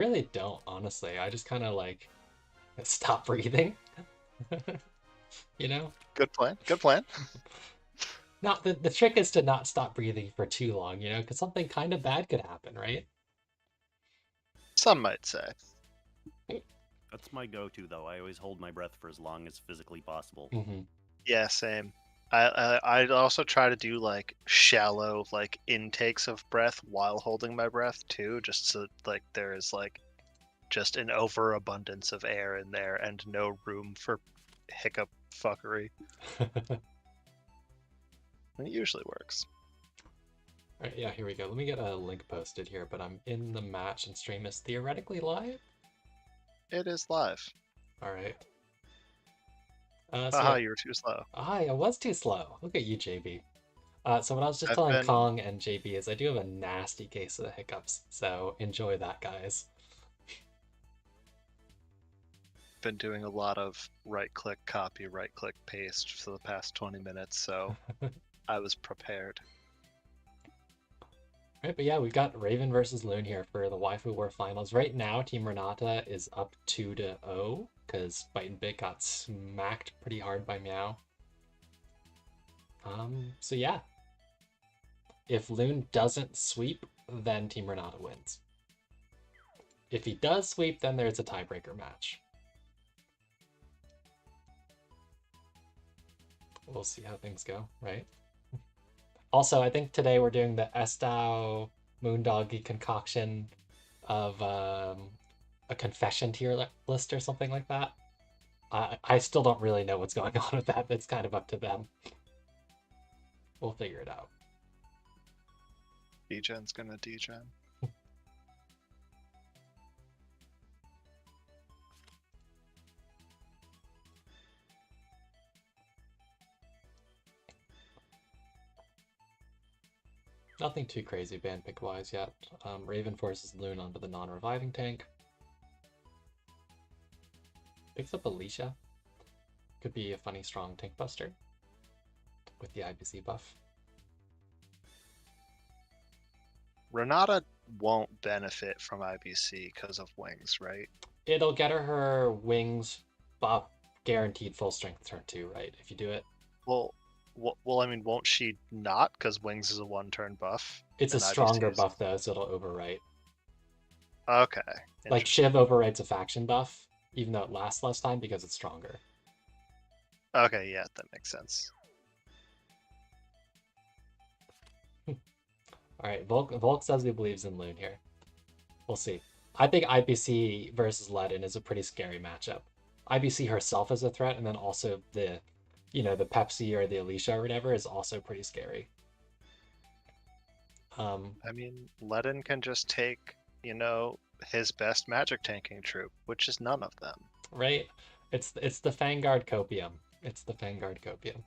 Really don't, honestly. I just kind of like stop breathing, you know? Good plan. Good plan. Not the trick is to not stop breathing for too long, you know, because something kind of bad could happen, right? Some might say. That's my go-to, though. I always hold my breath for as long as physically possible. Mm-hmm. Yeah, same. I'd also try to do like shallow like intakes of breath while holding my breath too, just so like there is like just an overabundance of air in there and no room for hiccup fuckery. And it usually works. All right, yeah, here we go. Let me get a link posted here, but I'm in the match and stream is theoretically live. It is live. All right. So Haha, yeah, you were too slow. I was too slow. Look at you, JB. So what I was just I've telling been Kong and JB is I do have a nasty case of the hiccups, so enjoy that, guys. been doing a lot of right click copy, right click paste for the past 20 minutes, so I was prepared. Right, but yeah, we've got Raven versus Lune here for the Waifu War Finals. Right now, Team Renata is up 2-0 because Bite and Bit got smacked pretty hard by Meow. So yeah, if Lune doesn't sweep, then Team Renata wins. If he does sweep, then there's a tiebreaker match. We'll see how things go, right? Also, I think today we're doing the Estao Moondoggy concoction of a confession tier list or something like that. I still don't really know what's going on with that. It's kind of up to them. We'll figure it out. Degen's gonna degen. Nothing too crazy band pick wise yet. Raven forces Lune onto the non-reviving tank. Picks up Alicia. Could be a funny strong tank buster with the IBC buff. Renata won't benefit from IBC because of wings, right? It'll get her wings buff guaranteed full strength turn 2, right? If you do it. Well, I mean, won't she not? Because wings is a one-turn buff. It's a and IBC stronger is... buff though, so it'll overwrite. Okay. Like Shiv overwrites a faction buff, even though it lasts less time because it's stronger. Okay, yeah, that makes sense. Alright, Volk says he believes in Lune here. We'll see. I think IBC versus Ledin is a pretty scary matchup. IBC herself is a threat, and then also the Pepsi or the Alicia or whatever is also pretty scary. I mean, Ledin can just take, his best magic tanking troop, which is none of them. Right? It's the Vanguard Copium. It's the Vanguard Copium.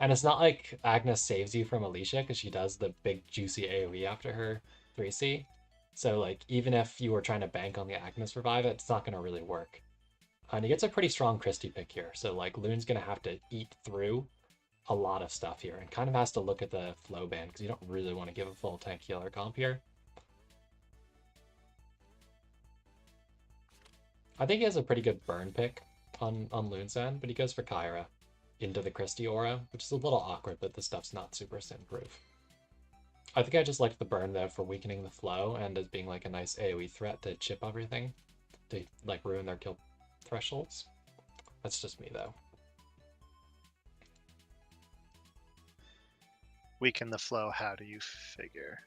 And it's not like Agnes saves you from Alicia, because she does the big juicy AoE after her 3C. So like even if you were trying to bank on the Agnes revive, it's not going to really work. And he gets a pretty strong Christie pick here. So like Lune's going to have to eat through a lot of stuff here and kind of has to look at the flow ban because you don't really want to give a full tank healer comp here. I think he has a pretty good burn pick on Lune's end, but he goes for Kyra into the Christie aura, which is a little awkward, but the stuff's not super sim proof. I think I just liked the burn though for weakening the flow and as being like a nice AoE threat to chip everything, to like ruin their kill thresholds. That's just me though. Weaken the flow, how do you figure?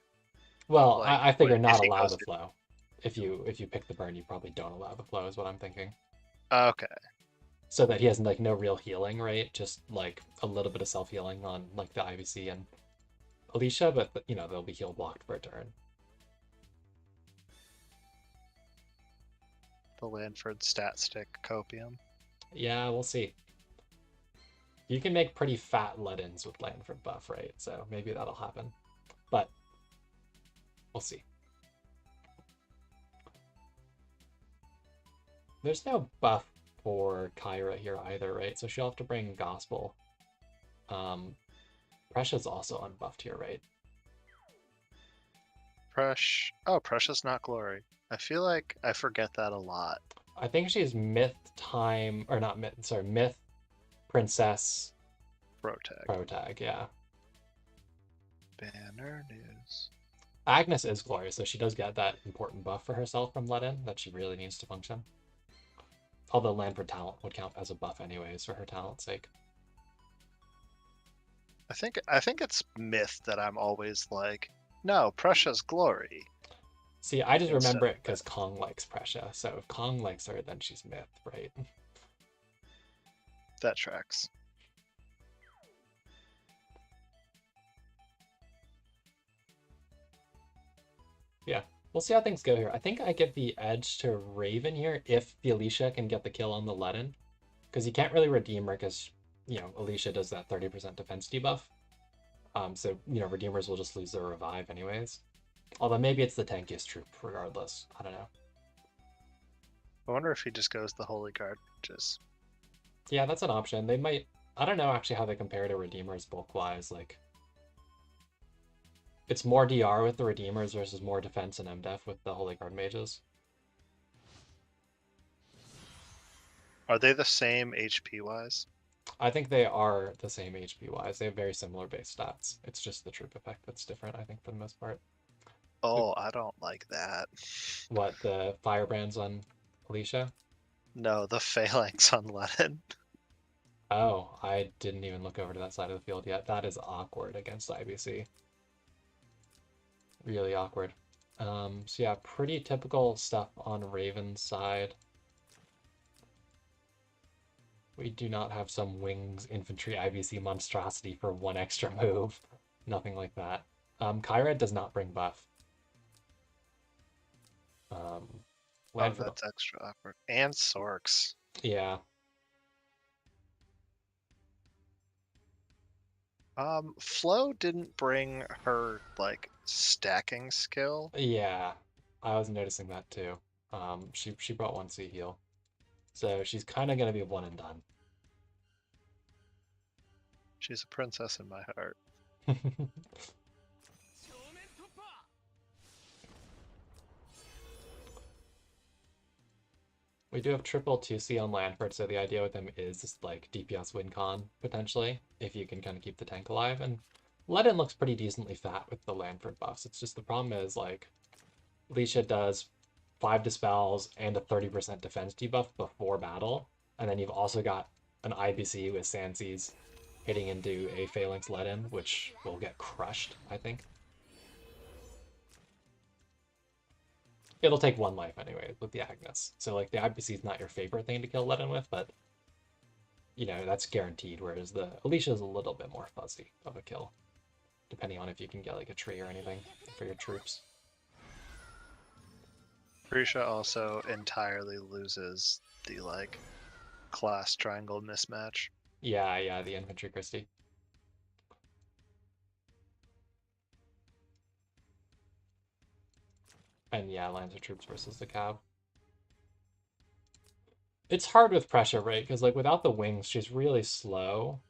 Well, Like, I figure not if he allow goes the to- flow. If you pick the burn, you probably don't allow the flow is what I'm thinking. Okay. So that he has like no real healing, right? Just like a little bit of self-healing on like the IVC and Alicia, but they'll be heal blocked for a turn. The Lanford stat stick copium. Yeah, we'll see. You can make pretty fat let-ins with Lanford buff, right? So maybe that'll happen. But we'll see. There's no buff for Kyra here either, right? So she'll have to bring Gospel. Precia's also unbuffed here, right? Oh, Precious not Glory. I feel like I forget that a lot. I think she's myth time, or not myth, sorry, myth princess Protag. protag, yeah. Banner news. Agnes is glorious, so she does get that important buff for herself from Let-In that she really needs to function. Although Lanford talent would count as a buff anyways for her talent's sake. I think it's myth that I'm always like, no, Precious glory. See, I just Instead remember of it because Kong likes Pressure, so if Kong likes her, then she's myth, right? That tracks. Yeah, we'll see how things go here. I think I give the edge to Raven here if the Alicia can get the kill on the Let-In, because you can't really redeem her because, you know, Alicia does that 30% defense debuff. So, you know, Redeemers will just lose their revive anyways. Although maybe it's the tankiest troop regardless. I don't know. I wonder if he just goes the Holy Guard. Just Yeah, that's an option. They might... I don't know actually how they compare to Redeemers bulk-wise. Like, it's more DR with the Redeemers versus more defense and MDef with the Holy Guard mages. are they the same HP wise? I think they are the same HP-wise. They have very similar base stats. It's just the troop effect that's different, I think, for the most part. Oh, I don't like that. What, the firebrands on Alicia? No, the phalanx on Lennon. Oh, I didn't even look over to that side of the field yet. That is awkward against IBC. Really awkward. So yeah, pretty typical stuff on Raven's side. We do not have some wings infantry IBC monstrosity for one extra move. Nothing like that. Kyra does not bring buff. Oh, Lanford, that's extra awkward. And Sorks. yeah. Flo didn't bring her like stacking skill. Yeah, I was noticing that too. She brought one C heal. So she's kind of going to be one and done. She's a princess in my heart. We do have triple 2C on Lanford, so the idea with him is like DPS win con, potentially, if you can kind of keep the tank alive. And Let-In looks pretty decently fat with the Lanford buffs. It's just the problem is, like, Alicia does 5 dispels and a 30% defense debuff before battle, and then you've also got an IBC with Sanseas hitting into a Phalanx Let-In, which will get crushed, I think. It'll take one life anyway with the Agnes. So, like, the IBC is not your favorite thing to kill Let-In with, but, you know, that's guaranteed, whereas the Alicia is a little bit more fuzzy of a kill, depending on if you can get, like, a tree or anything for your troops. Prisha also entirely loses the, like, class triangle mismatch. Yeah, the infantry Christie. And yeah, Lancer troops versus the Cav. It's hard with pressure, right? Because, like, without the wings, she's really slow.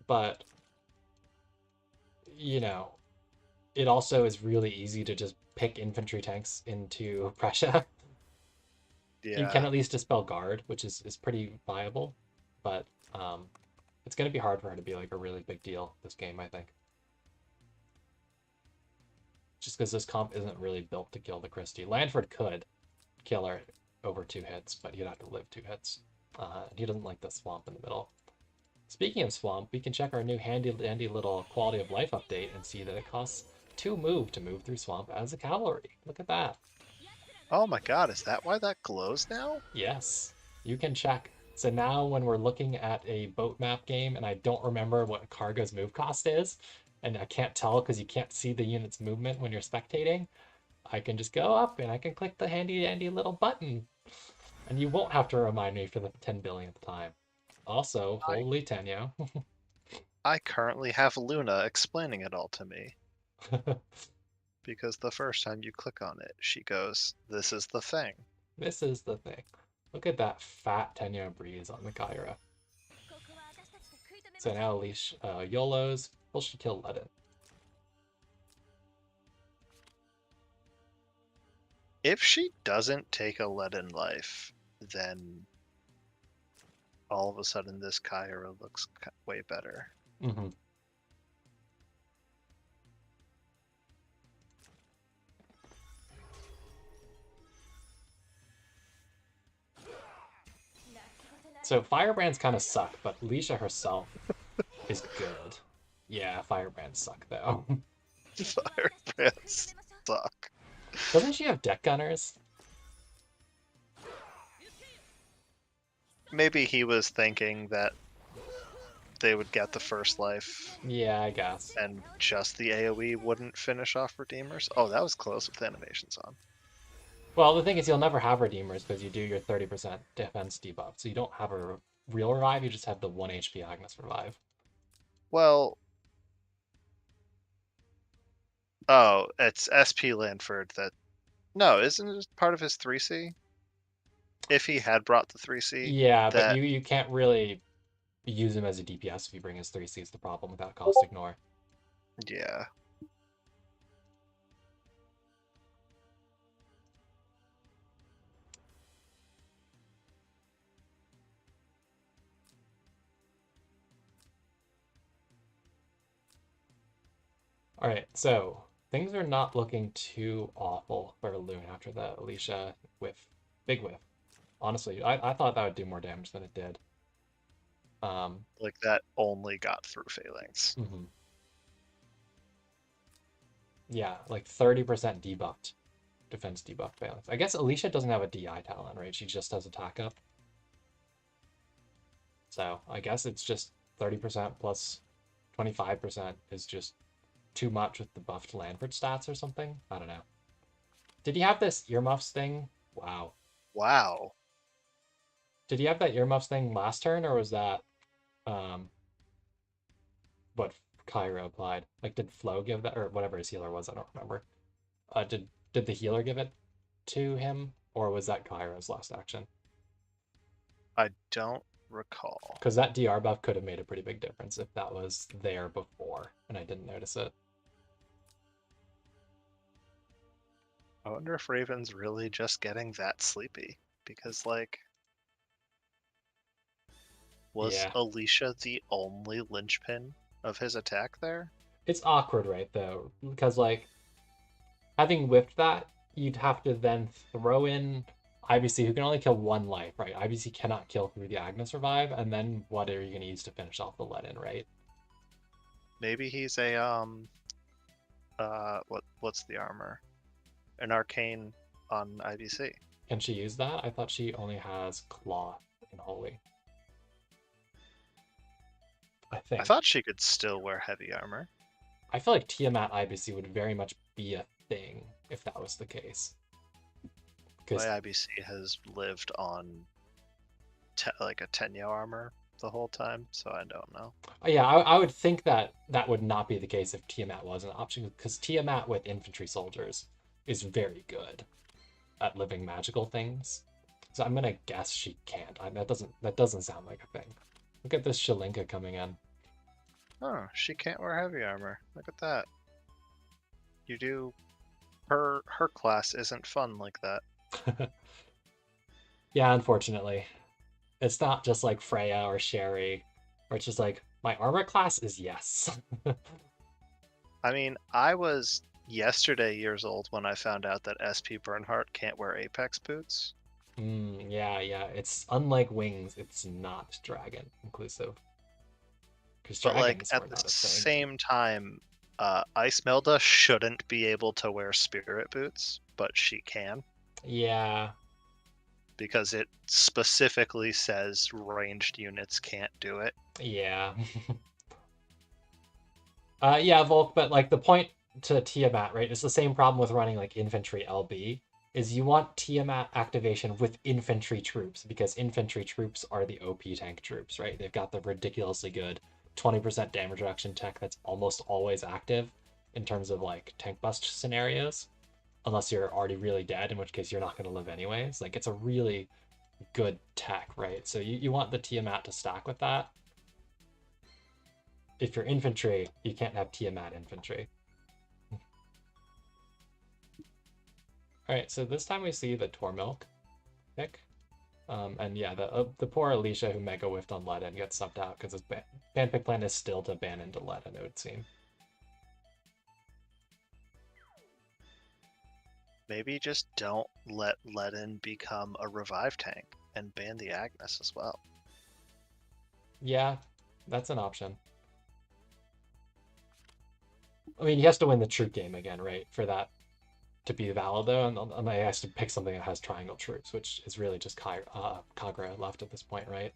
But, you know, it also is really easy to just pick infantry tanks into pressure. You can Yeah. at least dispel guard, which is pretty viable. But it's going to be hard for her to be, like, a really big deal this game, I think. Just because this comp isn't really built to kill the Christie. Lanford could kill her over 2 hits, but he'd have to live 2 hits. And he doesn't like the swamp in the middle. Speaking of swamp, we can check our new handy little quality of life update and see that it costs 2 move to move through swamp as a cavalry. Look at that. Oh my god, is that why that glows now? Yes, you can check. So now when we're looking at a boat map game and I don't remember what Cargo's move cost is, and I can't tell because you can't see the unit's movement when you're spectating, I can just go up and I can click the handy little button. And you won't have to remind me for the 10 billionth time. Also, holy Tenyo. I currently have Luna explaining it all to me. Because the first time you click on it, she goes, "This is the thing." This is the thing. Look at that fat Tenyo breeze on the Kyra. So now Leash YOLOs. Will she kill Let-In? If she doesn't take a leaden life, then all of a sudden this Kyra looks way better. Mm-hmm. So Firebrands kind of suck, but Leisha herself is good. Yeah, Firebrands suck though. Firebrands suck. Doesn't she have deck gunners? Maybe he was thinking that they would get the first life Yeah, I guess. and just the AoE wouldn't finish off Redeemers. Oh, that was close with animations on. Well, the thing is, you'll never have Redeemers because you do your 30% defense debuff, so you don't have a real revive, you just have the 1 HP Agnes revive. Well, oh, it's SP Lanford that... No, isn't it part of his 3C? If he had brought the 3C, Yeah, that... but you can't really use him as a DPS if you bring his 3C is the problem without cost ignore. Yeah. Alright, so things are not looking too awful for Lune after the Alicia whiff. Big whiff. Honestly, I thought that would do more damage than it did. Like, that only got through Phalanx. Mm-hmm. Yeah, like 30% debuffed. Defense debuff Phalanx. I guess Alicia doesn't have a DI talent, right? She just has attack up. So I guess it's just 30% plus 25% is just too much with the buffed Lanford stats or something. I don't know. Did he have this earmuffs thing? Wow. Wow. Did he have that earmuffs thing last turn, or was that what Kyra applied? Like, did Flo give that, or whatever his healer was? I don't remember. Did the healer give it to him, or was that Kyra's last action? I don't recall. Because that DR buff could have made a pretty big difference if that was there before, and I didn't notice it. I wonder if Raven's really just getting that sleepy. Because, like... Was Yeah. Alicia the only linchpin of his attack there? It's awkward, right, though? Because, like, having whipped that, you'd have to then throw in IBC, who can only kill one life, right? IBC cannot kill through the Agnes revive, and then what are you going to use to finish off the let-in, right? Maybe he's a, what's the armor? An arcane on IBC. Can she use that? I thought she only has cloth in Holy. I think. I thought she could still wear heavy armor. I feel like Tiamat IBC would very much be a thing if that was the case. My IBC has lived on like a Tenyo armor the whole time, so I don't know. Yeah, I would think that that would not be the case if Tiamat was an option, because Tiamat with infantry soldiers is very good at living magical things. So I'm gonna guess she can't. That doesn't sound like a thing. Look at this Shalinka coming in. Oh, she can't wear heavy armor. Look at that. You do... Her class isn't fun like that. Yeah, unfortunately. It's not just like Freya or Sherry, or it's just like, my armor class is yes. I mean, I was yesterday years old when I found out that SP Bernhardt can't wear Apex boots. Yeah. It's unlike Wings, it's not dragon inclusive. But like at the same time, Ice Melda shouldn't be able to wear spirit boots, but she can. Yeah. Because it specifically says ranged units can't do it. Yeah. Yeah, Volk, but like the point to Tiamat, right? It's the same problem with running like infantry LB, is you want Tiamat activation with infantry troops, because infantry troops are the OP tank troops, right? They've got the ridiculously good 20% damage reduction tech that's almost always active in terms of like tank bust scenarios, unless you're already really dead, in which case you're not going to live anyways. Like, it's a really good tech, right? So you want the Tiamat to stack with that. If you're infantry, you can't have Tiamat infantry. Alright, so this time we see the Tormilk pick. And yeah, the poor Alicia who Mega Whiffed on Ledin gets subbed out because his ban pick plan is still to ban into Ledin, it would seem. Maybe just don't let Ledin become a revive tank and ban the Agnes as well. Yeah, that's an option. I mean, he has to win the true game again, right? For that to be valid, though, and he has to pick something that has triangle troops, which is really just Kagura left at this point, right?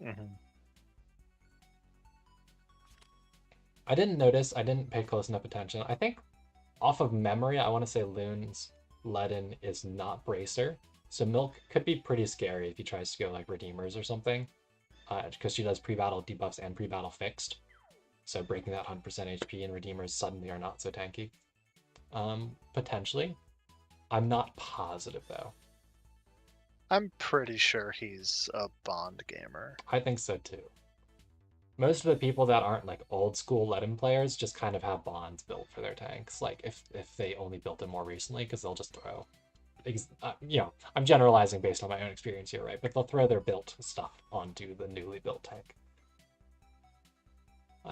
Mm-hmm. I didn't pay close enough attention. I think off of memory, I want to say Lune's Ledin is not Bracer, so Milk could be pretty scary if he tries to go like Redeemers or something, because she does pre-battle debuffs and pre-battle fixed, so breaking that 100% HP and Redeemers suddenly are not so tanky. Potentially. I'm not positive, though. I'm pretty sure he's a Bond gamer. I think so, too. Most of the people that aren't, like, old-school Ledin players just kind of have Bonds built for their tanks, like, if they only built them more recently, because they'll just throw... you know, I'm generalizing based on my own experience here, right? But they'll throw their built stuff onto the newly built tank.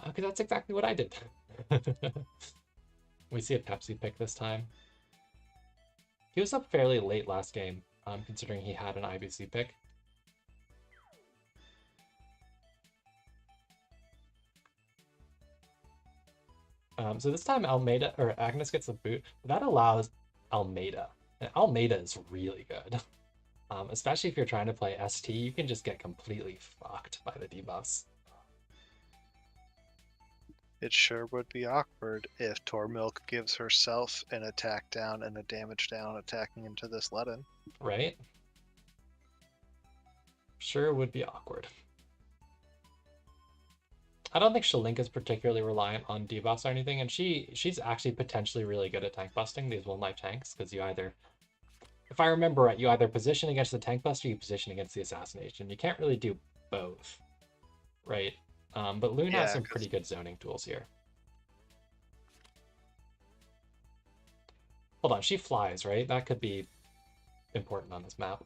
Okay, that's exactly what I did. We see a Pepsi pick this time. He was up fairly late last game, considering he had an IBC pick. So this time Agnes gets a boot. That allows Almeida. And Almeida is really good. Especially if you're trying to play ST, you can just get completely fucked by the debuffs. It sure would be awkward if Tormilk gives herself an attack down and a damage down attacking into this Ledin. Right? Sure would be awkward. I don't think Shalinka's particularly reliant on debuffs or anything, and she's actually potentially really good at tank busting these one-life tanks, because you either, if I remember right, you either position against the tank bust or you position against the assassination. You can't really do both, right? But Lune has some pretty good zoning tools here. Hold on, she flies, right? That could be important on this map.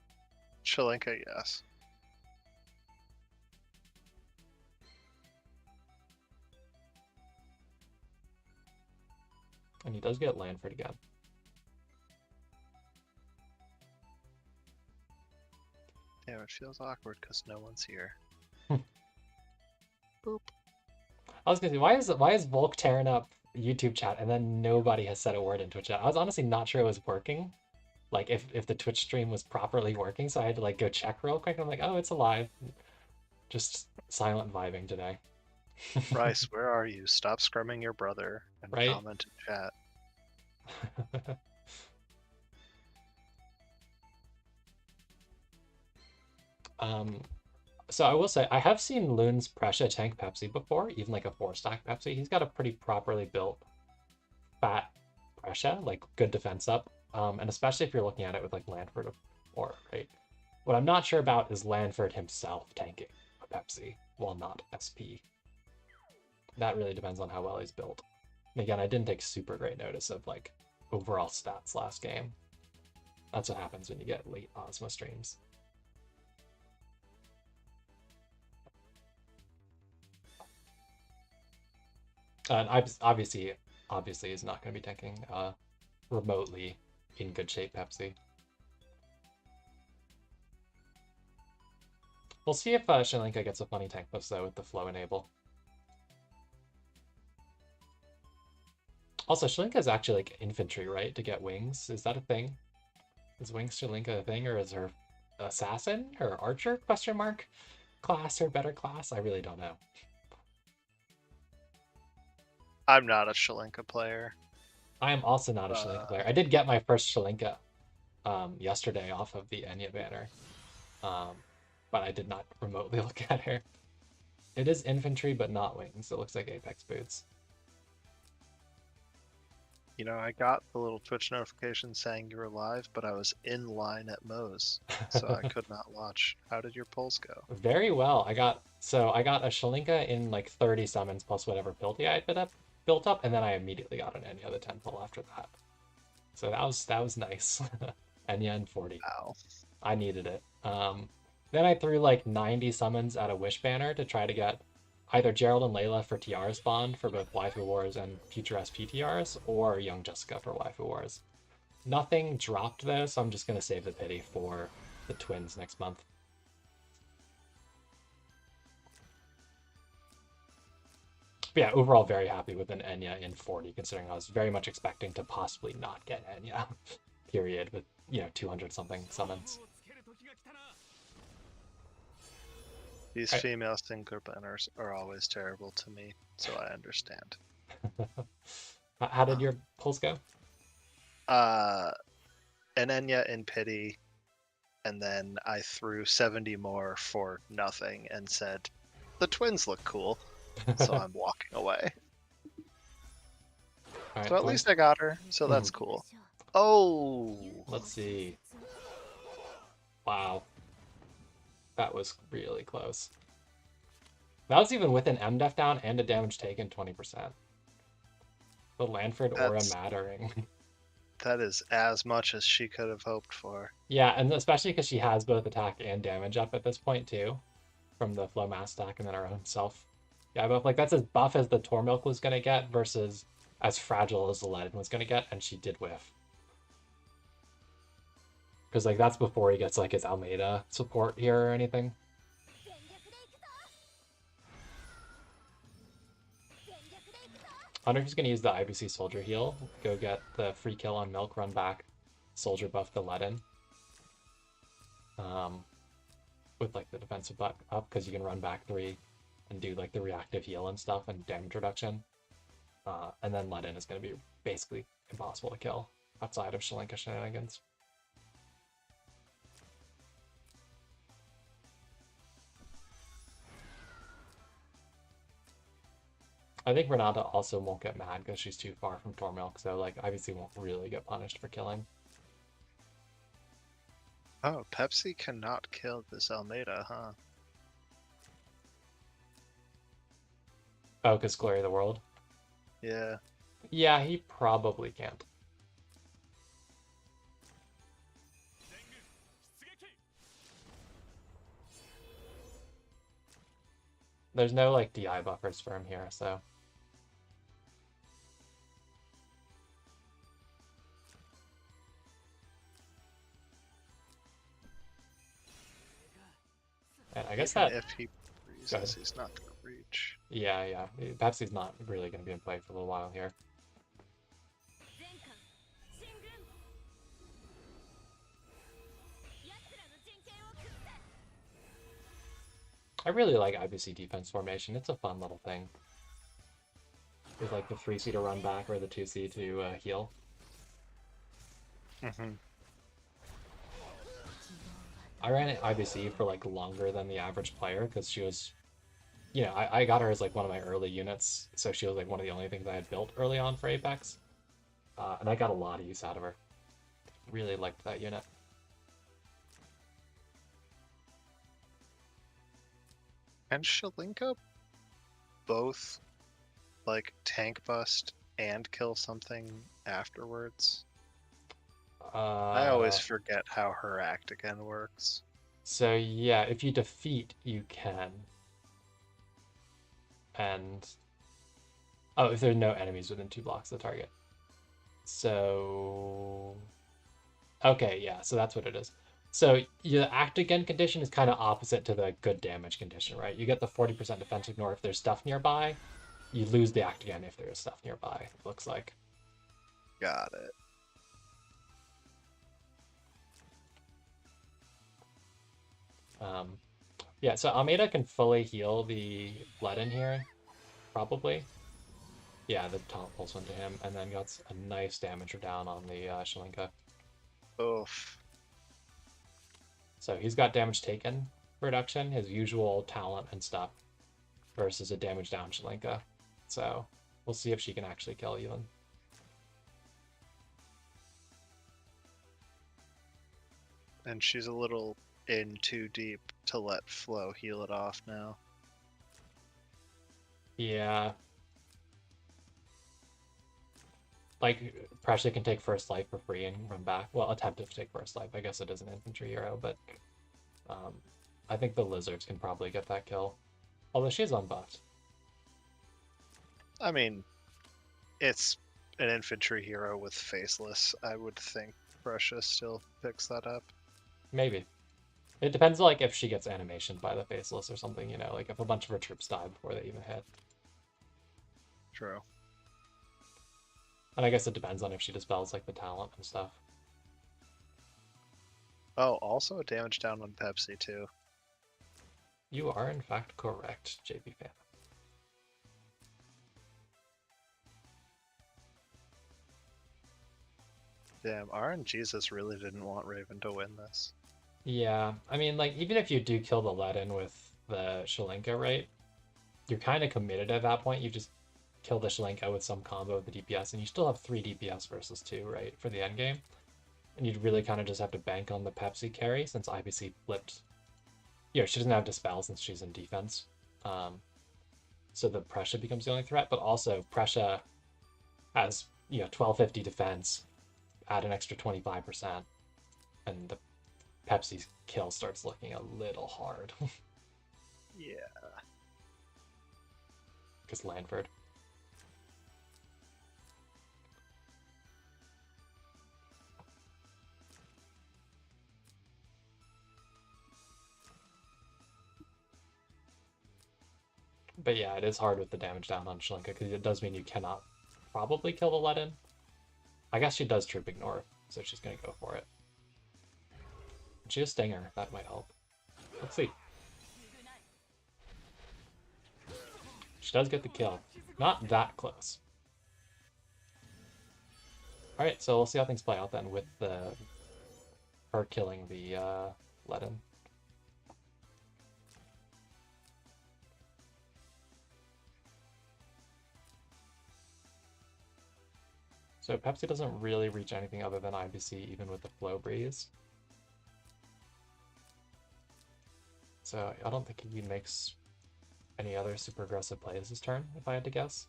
Shalinka, yes. And he does get Lanford again. Damn, it feels awkward because no one's here. Boop. I was gonna say, why is Volk tearing up YouTube chat and then nobody has said a word in Twitch chat? I was honestly not sure it was working. Like if the Twitch stream was properly working, so I had to like go check real quick. I'm like, oh, it's alive. Just silent vibing today. Bryce, where are you? Stop scrumming your brother and comment in chat. So I will say, I have seen Lune's Prescia tank Pepsi before, even like a 4-stack Pepsi. He's got a pretty properly built fat Prescia, like good defense up. And especially if you're looking at it with like Lanford or right? What I'm not sure about is Lanford himself tanking a Pepsi while not SP. That really depends on how well he's built. And again, I didn't take super great notice of like overall stats last game. That's what happens when you get late Ozma streams. And obviously is not going to be tanking remotely in good shape Pepsi. We'll see if Shalinka gets a funny tank buff though with the flow enable. Also, Shalinka is actually like infantry, right? To get wings. Is that a thing? Is wings Shalinka a thing, or is her assassin or archer question mark class or better class? I really don't know. I'm not a Shalinka player. I am also not a Shalinka player. I did get my first Shalinka yesterday off of the Enya banner, but I did not remotely look at her. It is infantry, but not wings. It looks like Apex boots. You know, I got the little Twitch notification saying you were live, but I was in line at Moe's, so I could not watch. How did your polls go? Very well. I got a Shalinka in like 30 summons plus whatever build I had built up, and then I immediately got an Enya the 10 pull after that. So that was nice. Enya and 40. Wow. I needed it. Then I threw like 90 summons at a Wish banner to try to get either Gerald and Layla for TR spawn for both Waifu Wars and future SP TRs, or Young Jessica for Waifu Wars. Nothing dropped though, so I'm just gonna save the pity for the twins next month. But yeah, overall very happy with an Enya in 40, considering I was very much expecting to possibly not get Enya. Period, with 200 something summons. These Right. female single banners are always terrible to me, so I understand. How did your pulls go? An Enya in pity, and then I threw 70 more for nothing and said, the twins look cool, so I'm walking away. All right, So at least I got her, so that's cool. Oh! Let's see. Wow. That was really close. That was even with an MDef down and a damage taken 20%. The Lanford aura mattering. That is as much as she could have hoped for. Yeah, and especially because she has both attack and damage up at this point too, from the flow mass stack and then her own self. Yeah, but like that's as buff as the Tormilk was gonna get versus as fragile as the Leaden was gonna get, and she did whiff. Because like that's before he gets like his Almeida support here or anything. I wonder if he's going to use the IBC Soldier heal. Go get the free kill on Milk, run back, Soldier buff the Leaden. With like the defensive buff up, because you can run back 3 and do like the reactive heal and stuff and damage reduction. And then Leaden is going to be basically impossible to kill outside of Shalinka shenanigans. I think Renata also won't get mad because she's too far from Tormilk, so like obviously won't really get punished for killing. Oh, Pepsi cannot kill this Almeida, huh? Oh, because Glory of the World? Yeah. Yeah, he probably can't. There's no like DI buffers for him here, so. And I guess Even that if he freezes, he's not gonna reach. yeah. Pepsi's not really gonna be in play for a little while here. I really like IBC defense formation. It's a fun little thing. With like the 3C to run back or the 2C to heal. I ran IBC for like longer than the average player because she was, I got her as like one of my early units, so she was like one of the only things I had built early on for Apex, and I got a lot of use out of her. Really liked that unit. And Shalinka both like tank bust and kill something afterwards. I always forget how her act again works. So yeah, if you defeat, you can. And oh, if there's no enemies within 2 blocks of the target. So okay, yeah, so that's what it is. So the act again condition is kind of opposite to the good damage condition, right? You get the 40% defense ignore if there's stuff nearby. You lose the act again if there is stuff nearby, it looks like. Got it. Yeah, so Almeida can fully heal the Leaden here, probably. Yeah, the taunt pulse went to him, and then got a nice damage down on the Shalinka. Oof. So he's got damage taken reduction, his usual talent and stuff, versus a damage down Shalinka. So we'll see if she can actually kill even. And she's a little in too deep to let Flo heal it off now. Yeah. like Pressure can take first life for free and run back. Well, attempt to take first life. I guess it is an infantry hero, but I think the lizards can probably get that kill. Although she's unbuffed. I mean, it's an infantry hero with faceless. I would think Precious still picks that up. Maybe. It depends, like, if she gets animation by the faceless or something, you know, like if a bunch of her troops die before they even hit. True. And I guess it depends on if she dispels, like, the talent and stuff. Oh, also damage down on Pepsi, too. You are, in fact, correct, JP fan. Damn, RNGesus really didn't want Raven to win this. Yeah, I mean, like, even if you do kill the Ledin with the Shalinka, right? You're kind of committed at that point. You just kill the Shalinka with some combo of the DPS, and you still have 3 DPS versus 2, right, for the end game. And you'd really kind of just have to bank on the Pepsi carry since IBC flipped. You know, she doesn't have Dispel since she's in defense. So the Pressure becomes the only threat, but also Pressure has, you know, 1250 defense, add an extra 25%, and the Pepsi's kill starts looking a little hard. Yeah. Because Lanford. But yeah, it is hard with the damage down on Shalinka, because it does mean you cannot probably kill the Ledin. I guess she does Troop Ignore, so she's going to go for it. And she has Stinger, that might help. Let's see. She does get the kill. Not that close. Alright, so we'll see how things play out then with her killing the Ledin. So Pepsi doesn't really reach anything other than IBC, even with the Flow Breeze. So I don't think he makes any other super aggressive plays this turn, if I had to guess.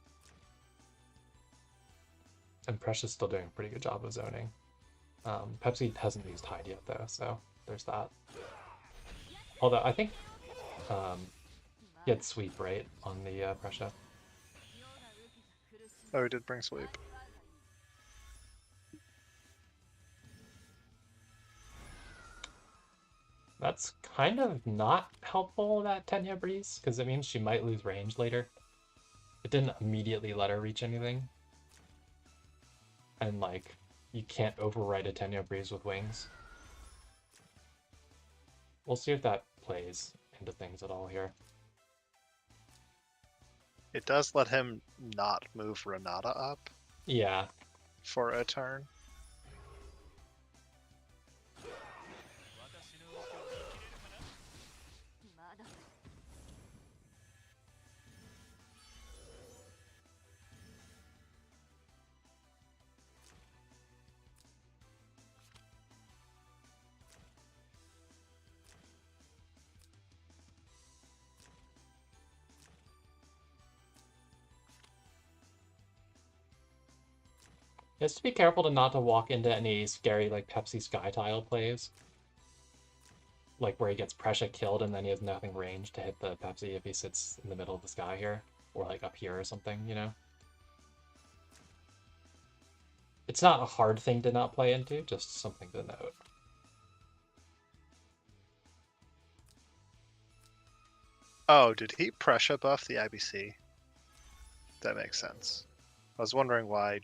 And Precious still doing a pretty good job of zoning. Pepsi hasn't used Hide yet, though, so there's that. Although I think he had Sweep, right, on the Pressure. Oh, he did bring Sweep. That's kind of not helpful, that Tenya Breeze, because it means she might lose range later. It didn't immediately let her reach anything. And, like, you can't override a Tenya Breeze with wings. We'll see if that plays into things at all here. It does let him not move Renata up Yeah. for a turn. He has to be careful to not to walk into any scary, like, Pepsi Sky Tile plays. Like, where he gets Pressure killed and then he has nothing range to hit the Pepsi if he sits in the middle of the sky here. Or, like, up here or something, you know? It's not a hard thing to not play into, just something to note. Oh, did he pressure buff the IBC? That makes sense. I was wondering why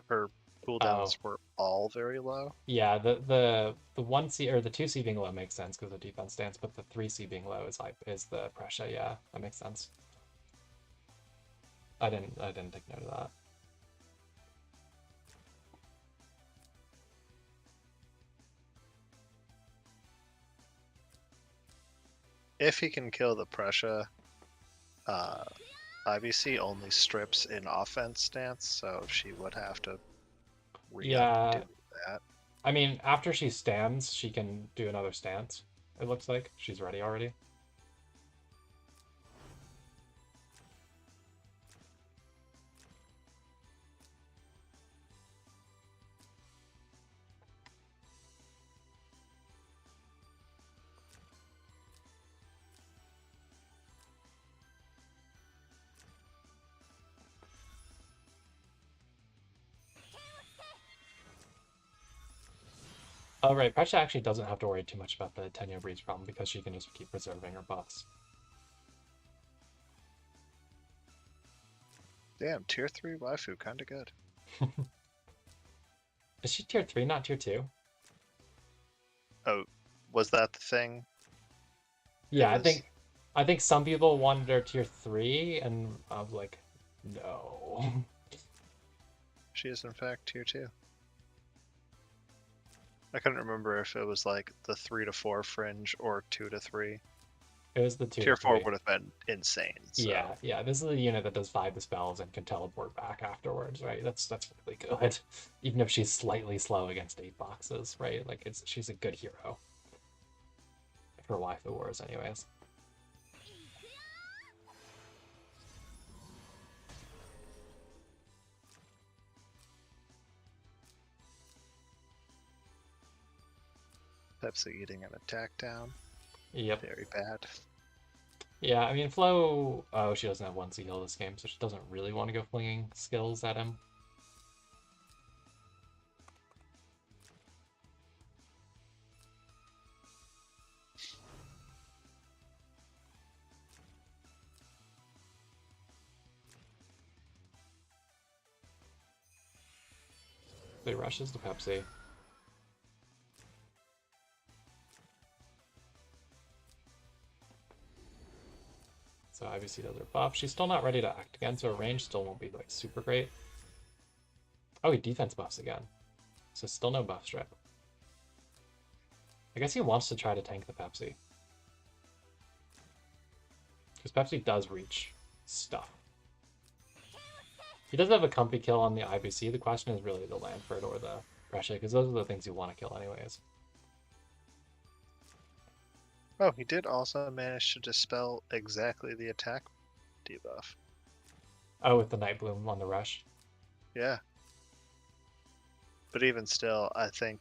her cooldowns were all very low. Yeah, the 1C or the 2C being low makes sense because of defense stance, but the 3C being low is the Pressure. Yeah, that makes sense. I didn't take note of that. If he can kill the Pressure, IBC only strips in offense stance, so she would have to do that. I mean, after she stands, she can do another stance. It looks like she's ready already. Oh, right. Pressure actually doesn't have to worry too much about the Tenyo Breeze problem because she can just keep preserving her buffs. Damn, tier 3 waifu, kinda good. Is she tier 3, not tier 2? Oh, was that the thing? Yeah, It was... I think some people wanted her tier 3, and I was like, no. She is in fact tier 2. I couldn't remember if it was like the 3 to 4 fringe or 2 to 3. It was the 2 Tier to 4 3. would have been insane. So. Yeah, yeah. This is a unit that does 5 dispels and can teleport back afterwards, right? That's really good. Even if she's slightly slow against 8 boxes, right? Like she's a good hero. For Waifu Wars, anyways. Pepsi eating an attack down. Yep. Very bad. Yeah, I mean, Flo... Oh, she doesn't have 1 heal this game, so she doesn't really want to go flinging skills at him. So he rushes to Pepsi. So IBC does her buff. She's still not ready to act again, so her range still won't be like super great. Oh, he defense buffs again. So still no buff strip. I guess he wants to try to tank the Pepsi. Because Pepsi does reach stuff. He does have a comfy kill on the IBC. The question is really the Lanford or the Brescia, because those are the things you want to kill anyways. Oh, he did also manage to dispel exactly the attack debuff. Oh, with the Night Bloom on the rush. Yeah. But even still, I think,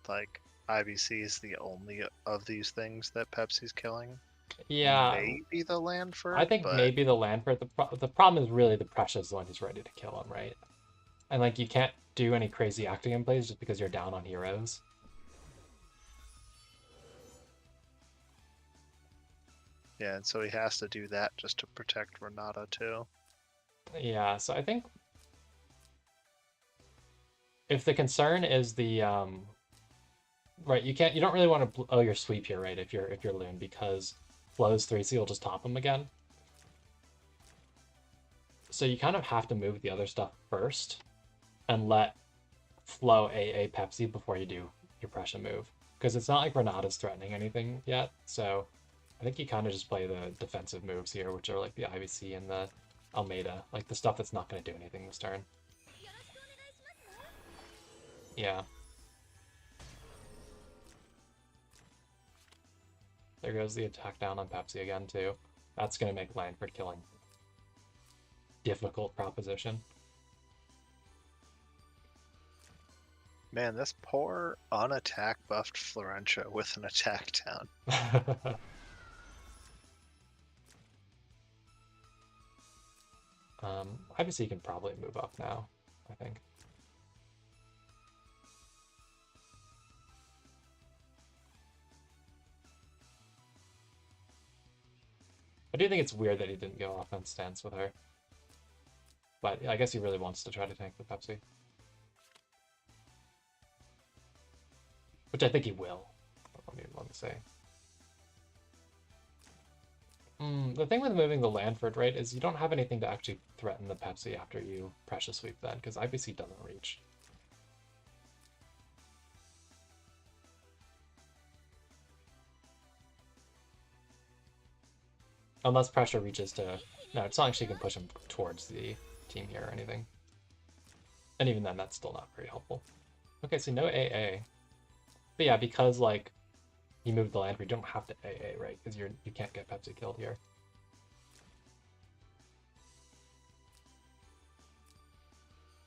like, IBC is the only of these things that Pepsi's killing. Yeah. Maybe the Lanford, I think but... maybe the Lanford. The problem is really the Precious one who's ready to kill him, right? And, like, you can't do any crazy acting plays just because you're down on heroes. Yeah, and so he has to do that just to protect Renata, too. Yeah, so I think if the concern is the right, you don't really want to blow your sweep here, right? If you're Lune, because Flo's 3C will just top him again. So you kind of have to move the other stuff first and let Flo AA Pepsi before you do your pressure move. Because it's not like Renata's threatening anything yet, so I think you kind of just play the defensive moves here, which are like the IVC and the Almeida, like the stuff that's not going to do anything this turn. Yeah. There goes the attack down on Pepsi again, too. That's going to make Lanford killing difficult proposition. Man, this poor unattack buffed Florentia with an attack down. Obviously, you can probably move up now, I think. I do think it's weird that he didn't go offense stance with her. But I guess he really wants to try to tank the Pepsi. Which I think he will. Let me say. The thing with moving the Lanford, right, is you don't have anything to actually threaten the Pepsi after you pressure sweep then, because IBC doesn't reach. Unless pressure reaches to... No, it's not like she can push him towards the team here or anything. And even then, that's still not very helpful. Okay, so no AA. But yeah, because, like, you moved the Lanford, you don't have to AA, right? Because you can't get Pepsi killed here.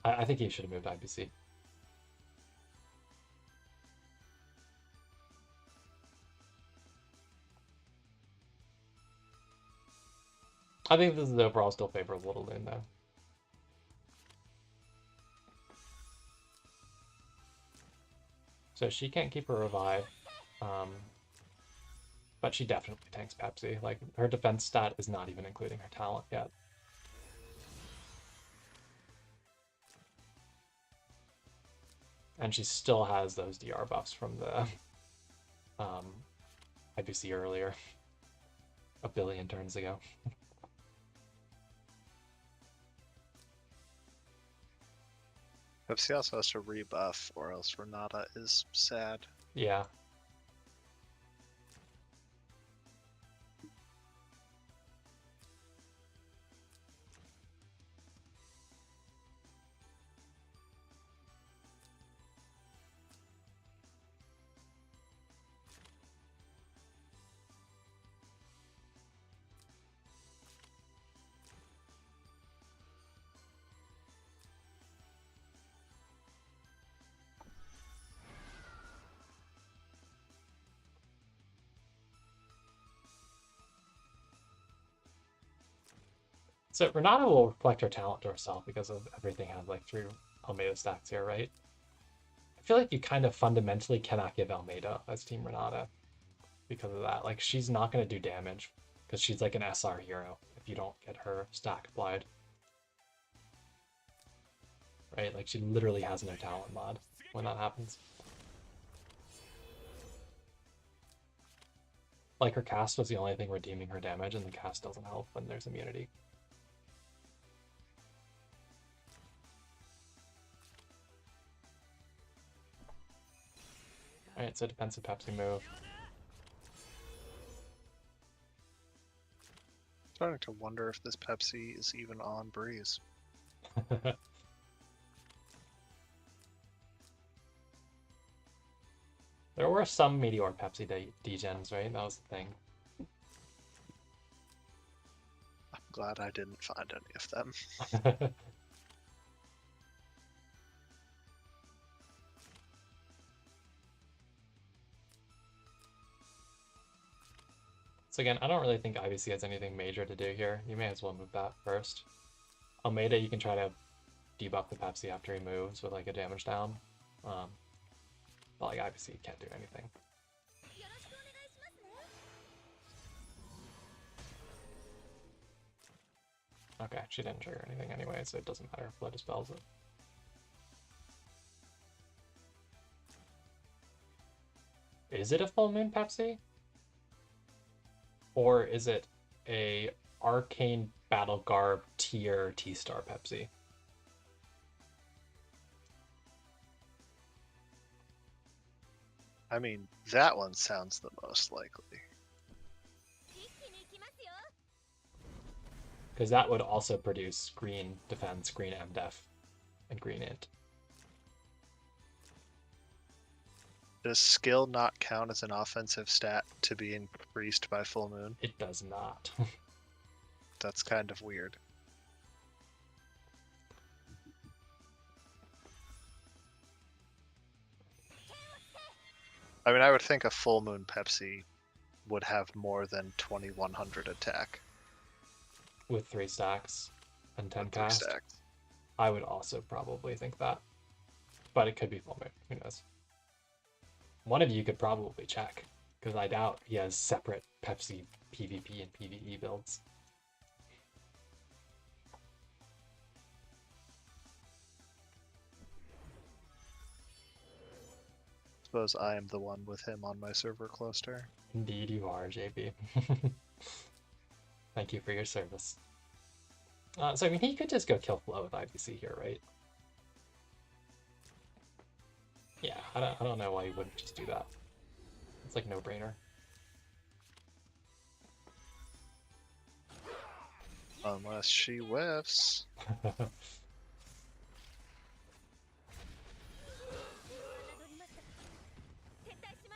I think he should have moved IBC. I think this is overall still favorable to Lune, though. So she can't keep her revive. But she definitely tanks Pepsi. Like, her defense stat is not even including her talent yet. And she still has those DR buffs from the IBC earlier. A billion turns ago. Pepsi also has to rebuff, or else Renata is sad. Yeah. So Renata will reflect her talent to herself because of everything has like 3 Almeida stacks here, right? I feel like you kind of fundamentally cannot give Almeida as Team Renata because of that. Like, she's not going to do damage because she's like an SR hero if you don't get her stack applied. Right? Like, she literally has no talent mod when that happens. Like, her cast was the only thing redeeming her damage, and the cast doesn't help when there's immunity. Alright, so defensive Pepsi move. Starting to wonder if this Pepsi is even on Breeze. There were some Meteor Pepsi degens, right? That was the thing. I'm glad I didn't find any of them. So again, I don't really think IBC has anything major to do here. You may as well move that first. Almeida, you can try to debuff the Pepsi after he moves with like a damage down. But like IBC can't do anything. Okay, she didn't trigger anything anyway, so it doesn't matter if Blood dispels it. Is it a full moon Pepsi? Or is it a Arcane Battle Garb tier T-Star Pepsi? I mean, that one sounds the most likely. Because that would also produce green defense, green MDef, and green int. Does skill not count as an offensive stat to be increased by full moon? It does not. That's kind of weird. I mean, I would think a full moon Pepsi would have more than 2100 attack. With 3 stacks and 10 With 3 cast. stacks. I would also probably think that. But it could be full moon. Who knows? One of you could probably check, because I doubt he has separate Pepsi PvP and PvE builds. Suppose I am the one with him on my server cluster. Indeed you are, JP. Thank you for your service. So I mean, he could just go kill Flo with IBC here, right? Yeah, I don't know why he wouldn't just do that. It's like no-brainer. Unless she whiffs.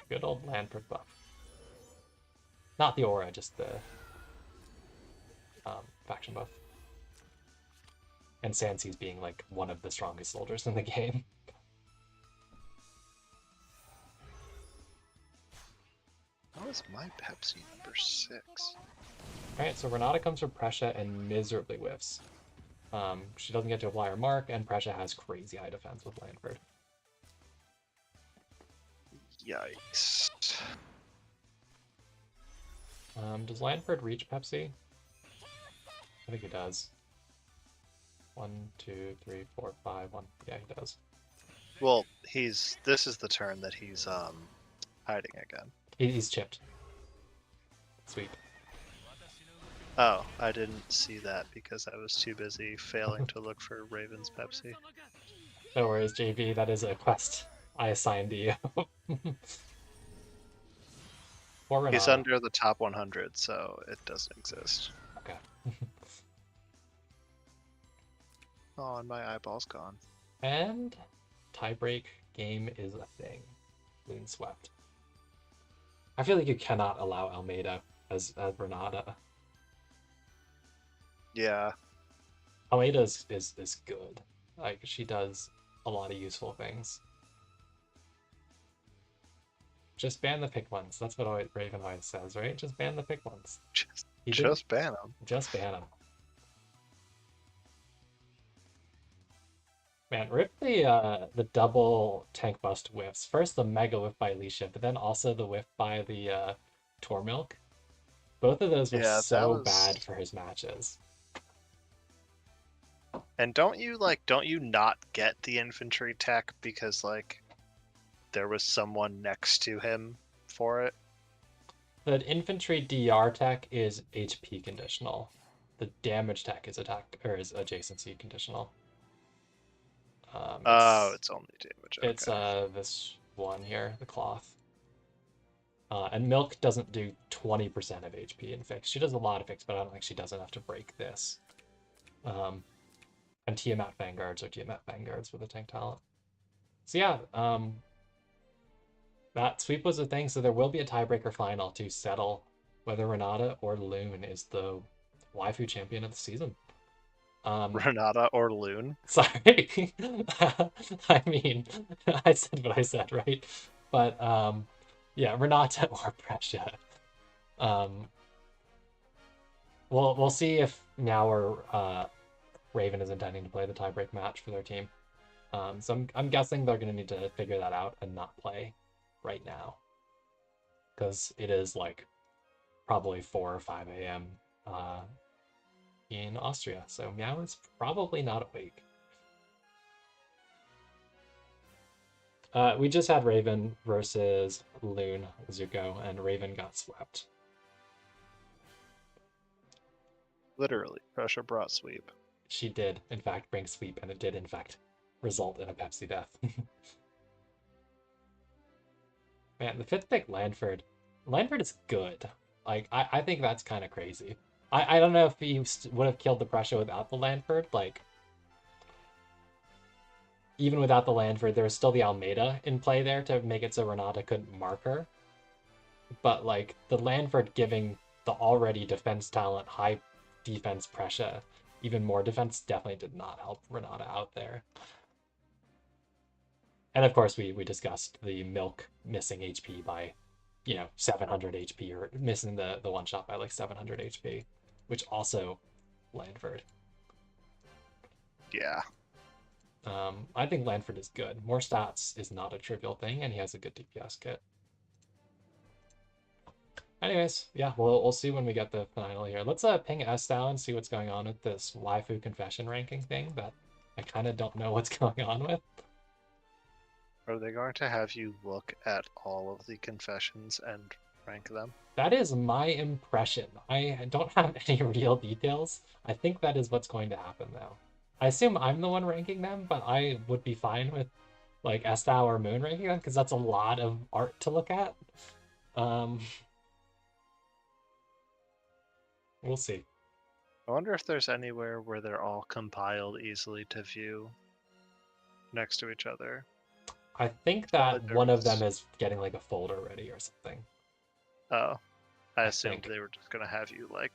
Good old Landford buff. Not the aura, just the faction buff. And Sansi's being like one of the strongest soldiers in the game. How is my Pepsi number 6? Alright, so Renata comes from Prescia and miserably whiffs. She doesn't get to apply her mark, and Prescia has crazy high defense with Landford. Yikes. Does Lanford reach Pepsi? I think he does. 1, 2, 3, 4, 5, 1. Yeah, he does. Well, this is the turn that he's hiding again. He's chipped. Sweep. Oh, I didn't see that because I was too busy failing to look for Raven's Pepsi. No worries, JB. That is a quest I assigned to you. Or He's Renata. under the top 100, so it doesn't exist. Okay. Oh, and my eyeball's gone. And tiebreak game is a thing. Lune swept. I feel like you cannot allow Almeida as Renata. Yeah. Almeida is good. Like, she does a lot of useful things. Just ban the pick ones. That's what Raven always says, right? Just ban the pick ones. Just ban them. Just ban them. Man, rip the double tank bust whiffs. First the mega whiff by Alicia, but then also the whiff by the Tormilk. Both of those were so bad for his matches. And don't you not get the infantry tech because like there was someone next to him for it? The infantry DR tech is HP conditional. The damage tech is is adjacency conditional. It's only damage. Okay. It's this one here, the cloth. And Milk doesn't do 20% of HP in fix. She does a lot of fix, but I don't think she does enough to break this. And Tiamat Vanguards are Tiamat Vanguards with a tank talent. So yeah, that sweep was a thing, so there will be a tiebreaker final to settle whether Renata or Lune is the waifu champion of the season. Renata or Lune? Sorry. I mean, I said what I said, right? But yeah, Renata or Pressure. We'll see if now or Raven is intending to play the tiebreak match for their team. So I'm guessing they're gonna need to figure that out and not play right now, because it is like probably 4 or 5 a.m. In Austria, so Meow is probably not awake. We just had Raven versus Lune Zuko, and Raven got swept. Literally, Pressure brought sweep. She did, in fact, bring sweep, and it did, in fact, result in a Pepsi death. Man, the 5th pick, Lanford. Lanford is good. Like, I think that's kind of crazy. I don't know if he would have killed the Pressure without the Lanford. Like, even without the Lanford, there was still the Almeida in play there to make it so Renata couldn't mark her. But, like, the Lanford giving the already defense talent high defense Pressure even more defense definitely did not help Renata out there. And of course, we discussed the Milk missing HP by, 700 HP, or missing the one shot by like 700 HP, which also Lanford. Yeah. I think Lanford is good. More stats is not a trivial thing, and he has a good DPS kit. Anyways, yeah, we'll see when we get the final here. Let's ping Estelle and see what's going on with this waifu confession ranking thing that I kind of don't know what's going on with. Are they going to have you look at all of the confessions and rank them? That is my impression. I don't have any real details. I think that is what's going to happen, though. I assume I'm the one ranking them, but I would be fine with, like, Estelle or Moon ranking them, because that's a lot of art to look at. We'll see. I wonder if there's anywhere where they're all compiled easily to view next to each other. I think that one of them is getting like a folder ready or something. Oh, I assumed they were just gonna have you like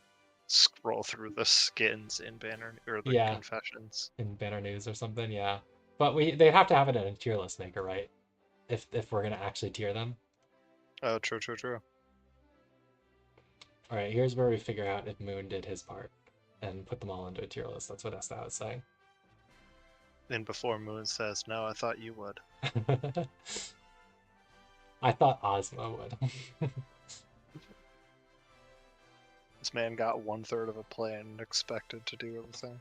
scroll through the skins in Banner or the confessions in Banner News or something. Yeah, but they have to have it in a tier list maker, right? If we're gonna actually tier them. Oh, true. All right, here's where we figure out if Moon did his part and put them all into a tier list. That's what Estelle is saying. And before Moon says, "No, I thought you would." I thought Ozma would. This man got 1/3 of a plan and expected to do everything.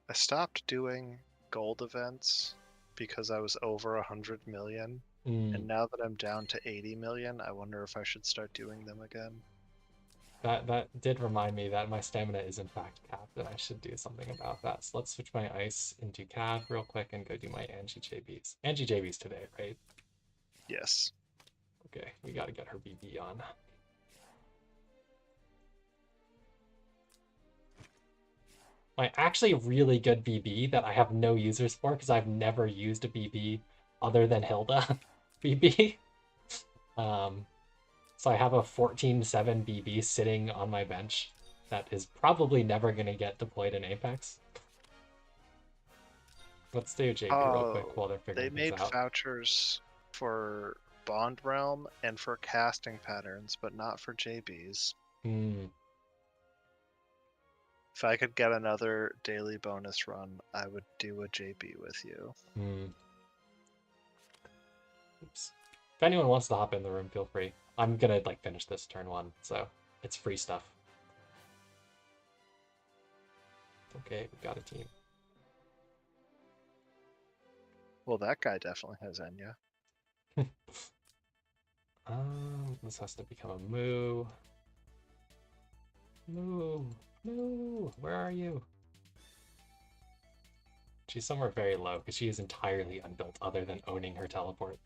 I stopped doing gold events because I was over 100 million. And now that I'm down to 80 million, I wonder if I should start doing them again. That did remind me that my stamina is in fact capped, and I should do something about that. So let's switch my ice into Cav real quick and go do my Angie JBs. Angie JBs today, right? Yes. Okay, we gotta get her BB on. My actually really good BB that I have no users for because I've never used a BB other than Hilda BB. So I have a 14-7 BB sitting on my bench that is probably never going to get deployed in Apex. Let's do JB real quick while they're figuring They things made out. vouchers for Bond Realm and for casting patterns, but not for JBs. If I could get another daily bonus run, I would do a JB with you. Oops. If anyone wants to hop in the room, feel free. I'm gonna like finish this turn 1, so it's free stuff. Okay, we got a team. Well, that guy definitely has Enya. This has to become a moo. Moo, moo, where are you? She's somewhere very low because she is entirely unbuilt other than owning her teleport.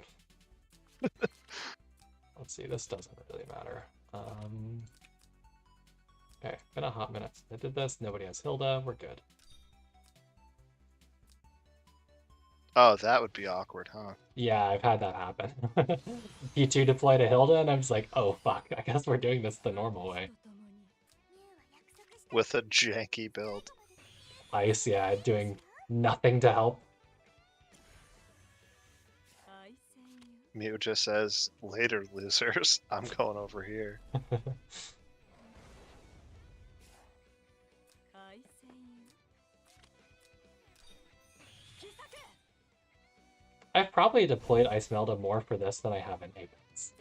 Let's see, this doesn't really matter. Okay, been a hot minute since I did this. Nobody has Hilda, we're good. Oh, that would be awkward, huh? Yeah, I've had that happen. P2 deployed a Hilda and I was like, oh fuck, I guess we're doing this the normal way. With a janky build. Ice, yeah, doing nothing to help. Mew just says, later, losers. I'm going over here. I've probably deployed Ice Melda more for this than I have in Apex.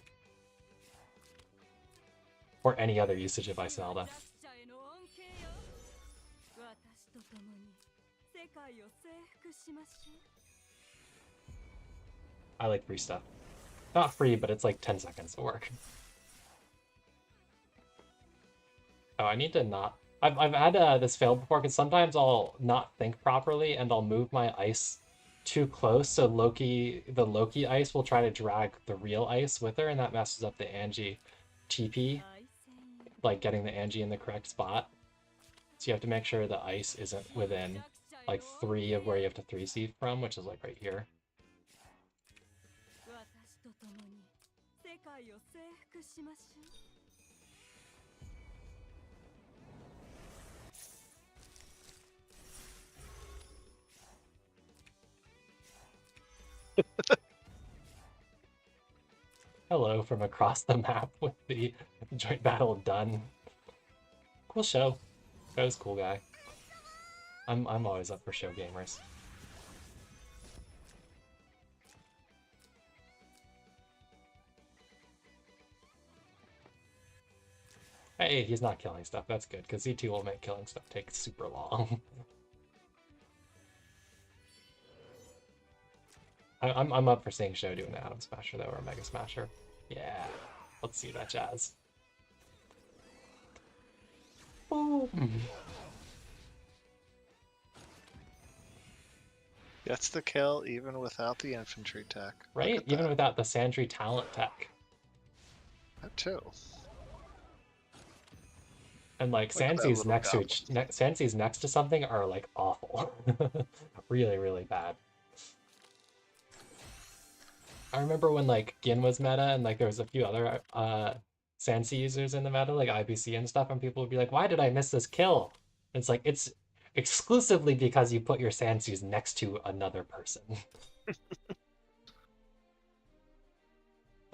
Or any other usage of Ice Melda. I like free stuff. Not free, but it's like 10 seconds to work. Oh, I need to not... I've had this fail before, because sometimes I'll not think properly, and I'll move my ice too close, so the Loki ice will try to drag the real ice with her, and that messes up the Angie TP, like getting the Angie in the correct spot. So you have to make sure the ice isn't within like 3 of where you have to 3C from, which is like right here. Hello from across the map with the joint battle done. Cool show. That was cool guy. I'm always up for show gamers. Hey, he's not killing stuff. That's good, because Z2 will make killing stuff take super long. I'm up for seeing Show doing the Atom Smasher, though, or a Mega Smasher. Yeah, let's see that jazz. Boom. Gets the kill even without the infantry tech. Right? Even without the Sandry talent tech. That too. And like Sansi's next to something are like awful. Really, really bad. I remember when like Gin was meta and like there was a few other Sansi users in the meta, like IBC and stuff, and people would be like, why did I miss this kill? And it's like, it's exclusively because you put your Sansis next to another person.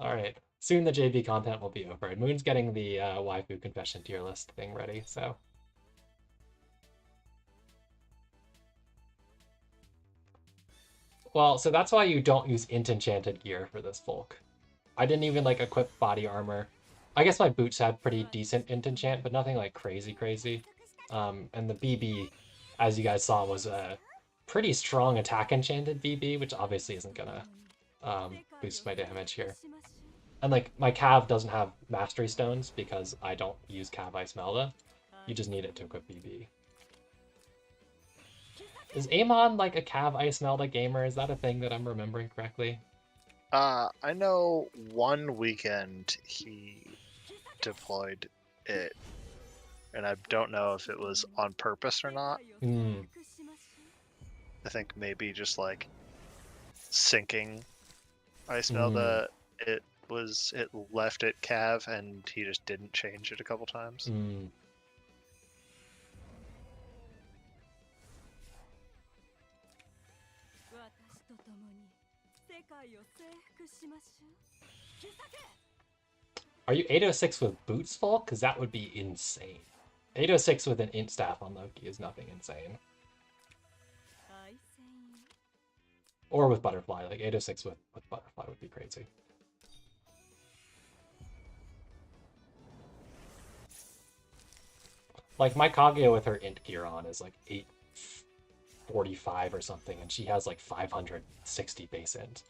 Alright, soon the JB content will be over, and Moon's getting the Waifu confession tier list thing ready, so... Well, so that's why you don't use int enchanted gear for this Volk. I didn't even like equip body armor. I guess my boots had pretty decent int enchant, but nothing like crazy. And the BB, as you guys saw, was a pretty strong attack enchanted BB, which obviously isn't gonna boost my damage here. And like my Cav doesn't have mastery stones because I don't use Cav Ice Melda. You just need it to equip BB. Is Amon like a Cav Ice Melda gamer? Is that a thing that I'm remembering correctly? I know one weekend he deployed it, and I don't know if it was on purpose or not. I think maybe just like syncing Ice Melda, it left it Cav, and he just didn't change it a couple times. Are you 806 with boots full? Because that would be insane. 806 with an int staff on Loki is nothing insane. Or with butterfly, like 806 with butterfly would be crazy. Like my Kaguya with her int gear on is like 845 or something, and she has like 560 base int.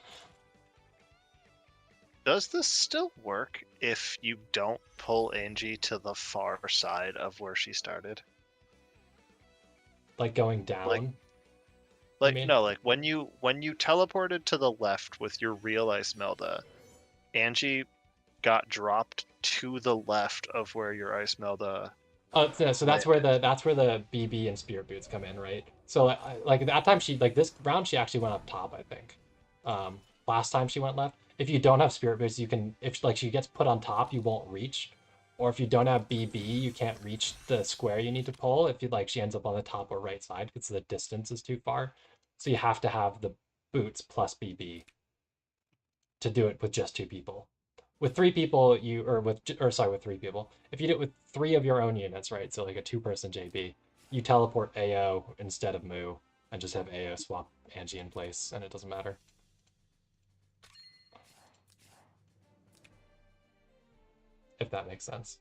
Does this still work if you don't pull Angie to the far side of where she started? Like going down? Like when you teleported to the left with your real Ice Melda, Angie got dropped to the left of where your Ice Melda. Oh, so that's where the BB and Spirit Boots come in, right? So like that time this round she actually went up top, I think. Last time she went left. If you don't have Spirit Boots, you can, if like she gets put on top, you won't reach. Or if you don't have BB, you can't reach the square you need to pull if she ends up on the top or right side because the distance is too far. So you have to have the boots plus BB to do it with just 2 people. With 3 people, with 3 people. If you do it with 3 of your own units, right? So like a 2-person JB, you teleport AO instead of Mu and just have AO swap Angie in place, and it doesn't matter. If that makes sense.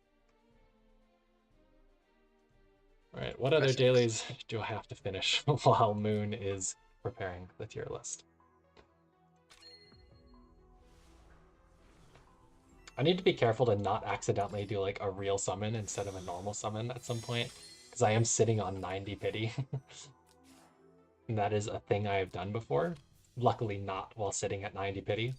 All right, what other dailies do I have to finish while Moon is preparing the tier list? I need to be careful to not accidentally do like a real summon instead of a normal summon at some point, because I am sitting on 90 pity. And that is a thing I have done before. Luckily not while sitting at 90 pity.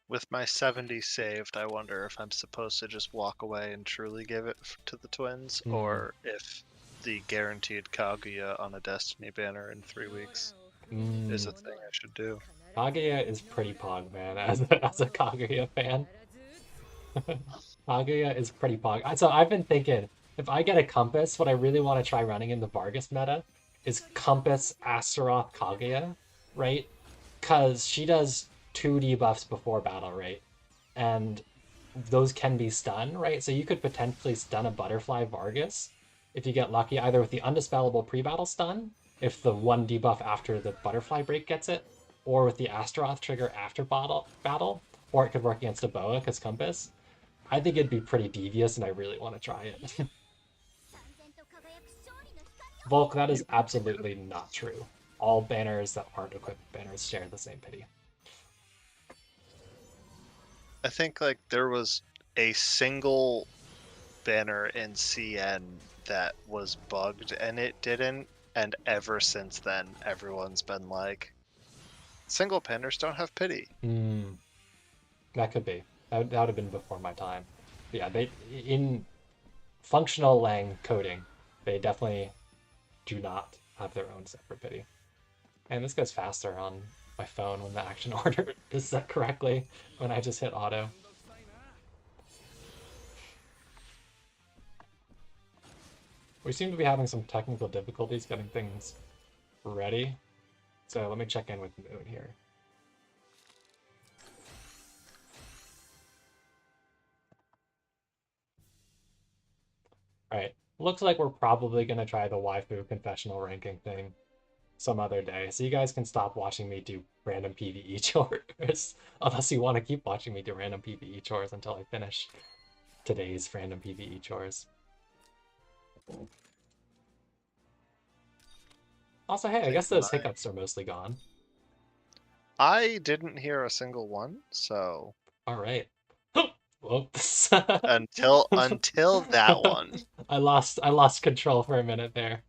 With my 70 saved, I wonder if I'm supposed to just walk away and truly give it to the twins, or if the guaranteed Kaguya on a Destiny banner in 3 weeks is a thing I should do. Kaguya is pretty pog, man, as a Kaguya fan. Kaguya is pretty pog. So I've been thinking, if I get a Compass, what I really want to try running in the Vargas meta is Compass Astaroth Kaguya, right? Because she does 2 debuffs before battle, right? And those can be stun, right? So you could potentially stun a Butterfly Vargas if you get lucky, either with the Undispellable pre-battle stun, if the 1 debuff after the Butterfly break gets it, or with the Astaroth trigger after battle, or it could work against a Boa because Compass. I think it'd be pretty devious, and I really want to try it. Volk, that is absolutely not true. All banners that aren't equipped banners share the same pity. I think like there was a single banner in CN that was bugged and it didn't, and ever since then everyone's been like, single banners don't have pity. That could be. That would have been before my time. But yeah, they in functional Lang coding, they definitely do not have their own separate pity. And this goes faster on my phone when the action order is set correctly when I just hit auto. We seem to be having some technical difficulties getting things ready. So let me check in with Moon here. Right. Looks like we're probably gonna try the waifu confessional ranking thing some other day. So you guys can stop watching me do random PvE chores. Unless you want to keep watching me do random PvE chores until I finish today's random PvE chores. Also, hey, I guess those hiccups are mostly gone. I didn't hear a single one, so Alright. Whoops. until that one. I lost control for a minute there.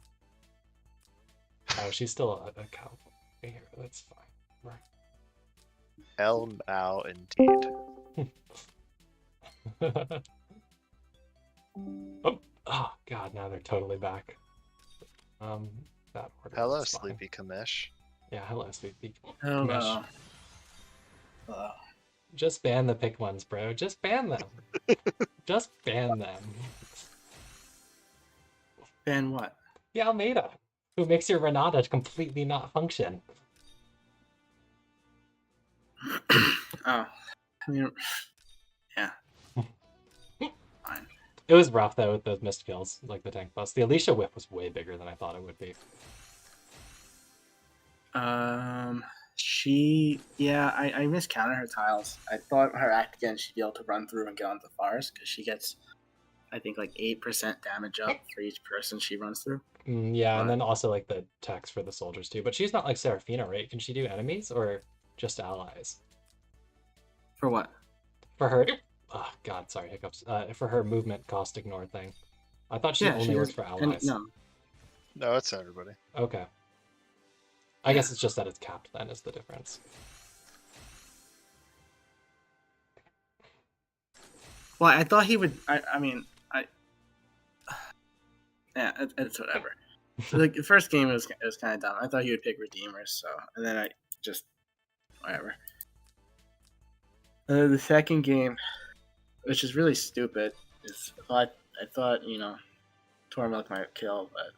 Oh, she's still a cowboy here. That's fine. Hell now, indeed. Oh god, now they're totally back. That order Hello, looks fine. Sleepy Kamish. Yeah, hello, Sleepy Hello. Kamish. Just ban the pick ones, bro. Just ban them. Just ban them. Ban what? The Almeida, who makes your Renata completely not function. Oh, I mean, yeah. Fine. It was rough though with those missed kills, like the tank bust. The Alicia whip was way bigger than I thought it would be. I miscounted her tiles. I thought her act again she'd be able to run through and get onto Fars because she gets, I think, like 8% damage up for each person she runs through. Yeah, and then also like the text for the soldiers too. But she's not like Seraphina, right? Can she do enemies or just allies? For what? For her, oh god, sorry, hiccups. For her movement cost ignore thing. I thought she only worked for allies. No, it's everybody. Okay. I guess it's just that it's capped then is the difference. Well, I thought he would. Yeah, it's whatever. So, like the first game was kind of dumb. I thought he would pick Redeemers, so and then I just whatever. The second game, which is really stupid, is I thought Tormilk might kill, but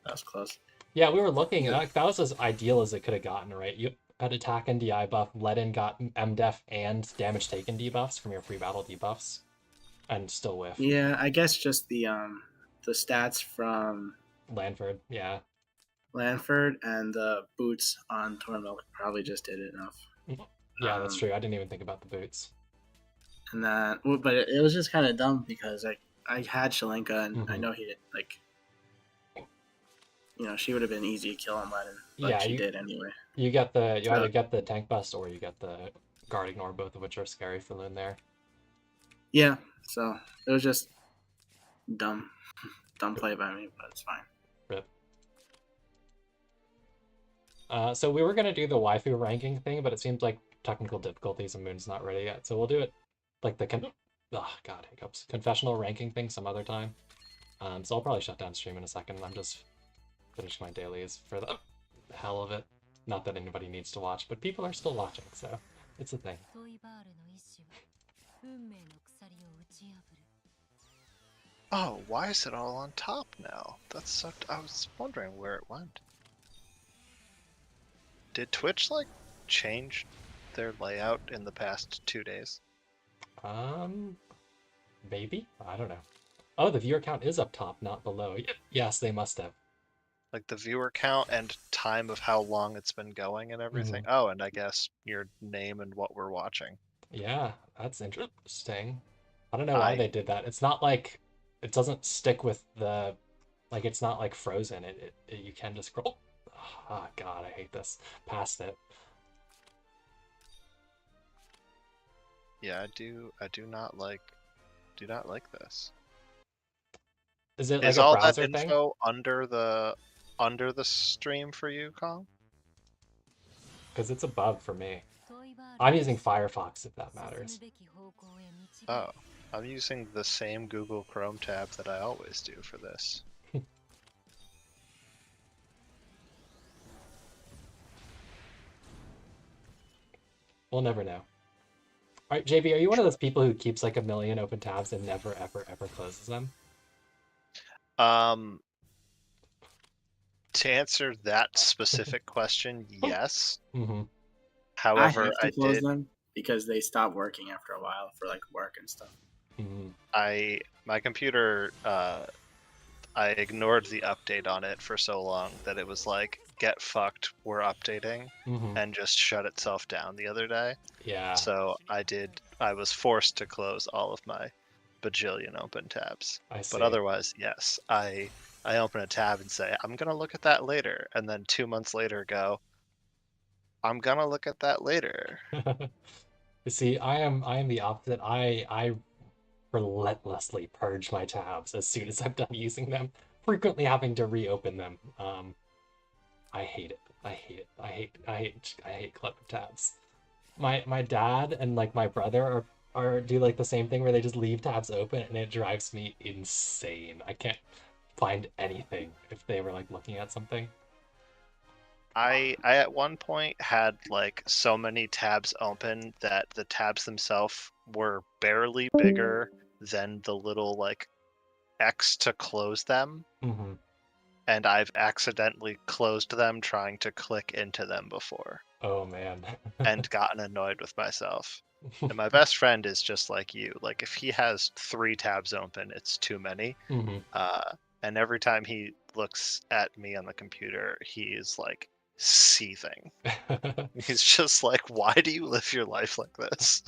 that was close. Yeah, we were looking, and that was as ideal as it could have gotten, right? You had attack and DI buff, Ledin got MDef and damage taken debuffs from your free battle debuffs, and still whiff. Yeah, I guess just the stats from Lanford, yeah. Lanford and the boots on Tormilk probably just did it enough. Yeah, that's true. I didn't even think about the boots. And then, but it was just kind of dumb because I had Shalinka and I know he did she would have been easy to kill on Ledin, but she did anyway. You either get the tank bust or you get the guard ignore, both of which are scary for Lune there. Yeah, so it was just dumb play by me, but it's fine. Rip. So we were gonna do the waifu ranking thing, but it seems like technical difficulties and Moon's not ready yet. So we'll do it like the hiccups. Confessional ranking thing some other time. So I'll probably shut down stream in a second. I'm just finishing my dailies for the hell of it. Not that anybody needs to watch, but people are still watching, so it's a thing. Oh, why is it all on top now? That sucked. I was wondering where it went. Did Twitch change their layout in the past 2 days? Maybe? I don't know. Oh, the viewer count is up top, not below. Yes, they must have. Like the viewer count and time of how long it's been going and everything. Oh, and I guess your name and what we're watching. Yeah, that's interesting. I don't know why they did that. It's not like it doesn't stick with the it's not like frozen. It you can just scroll. Oh god, I hate this. Past it. Yeah, I do not like this. Is it like a all browser that info thing? under the stream for you, Kong? Because it's above for me. I'm using Firefox if that matters. Oh, I'm using the same Google Chrome tab that I always do for this. We'll never know. Alright, JB, are you one of those people who keeps like a million open tabs and never, ever, ever closes them? To answer that specific question, yes. Mm-hmm. However, I have to close them because they stop working after a while for work and stuff. Mm-hmm. My computer I ignored the update on it for so long that it was like, get fucked, we're updating, and just shut itself down the other day. Yeah. So I was forced to close all of my bajillion open tabs. I see. But otherwise, yes, I open a tab and say, I'm going to look at that later. And then 2 months later go, I'm going to look at that later. You see, I am the opposite. I relentlessly purge my tabs as soon as I'm done using them, frequently having to reopen them. I hate it. I hate it. I hate cluttered tabs. My dad and like my brother are do like the same thing where they just leave tabs open and it drives me insane. I can't find anything if they were like looking at something. I at one point had like so many tabs open that the tabs themselves were barely bigger than the little like X to close them. Mm-hmm. And I've accidentally closed them trying to click into them before. Oh man. And gotten annoyed with myself. And my best friend is just like you. Like if he has 3 tabs open, it's too many. Mm-hmm. And every time he looks at me on the computer, he is like seething. He's just like, why do you live your life like this?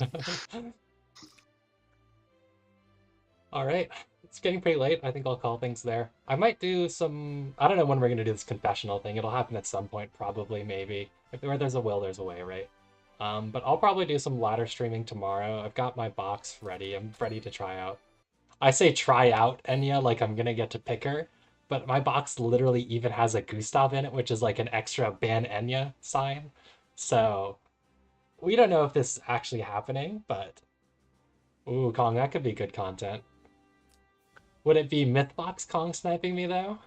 All right. It's getting pretty late. I think I'll call things there. I might do some... I don't know when we're going to do this confessional thing. It'll happen at some point, probably, maybe. Where there's a will, there's a way, right? But I'll probably do some ladder streaming tomorrow. I've got my box ready. I'm ready to try out. I say try out Enya like I'm going to get to pick her, but my box literally even has a Gustav in it, which is like an extra ban Enya sign. So we don't know if this is actually happening, but... Ooh, Kong, that could be good content. Would it be Mythbox Kong sniping me, though?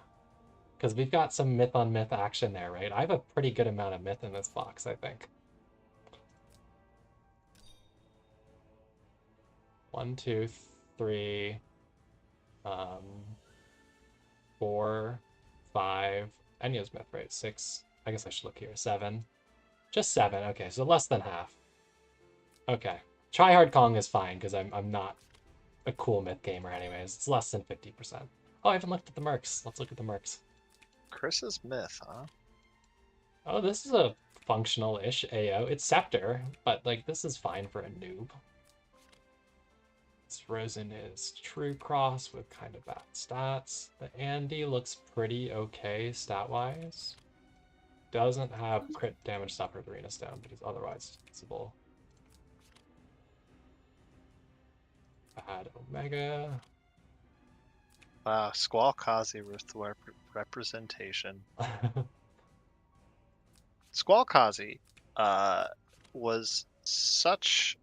Because we've got some myth on myth action there, right? I have a pretty good amount of myth in this box, I think. 1, 2, 3, 4, 5. Enya's myth, right? 6. I guess I should look here. 7. Just 7. Okay, so less than half. Okay. Tryhard Kong is fine, because I'm not a cool myth gamer anyways. It's less than 50%. Oh, I haven't looked at the mercs. Let's look at the mercs. Chris's myth, huh? Oh, this is a functional-ish AO. It's Scepter, but like this is fine for a noob. This Rosen is True Cross with kind of bad stats. The Andy looks pretty okay stat-wise. Doesn't have crit damage stopper with Arena Stone, but he's otherwise usable. Add Omega. Wow, Squall Kazi with representation. Squall Kazi was such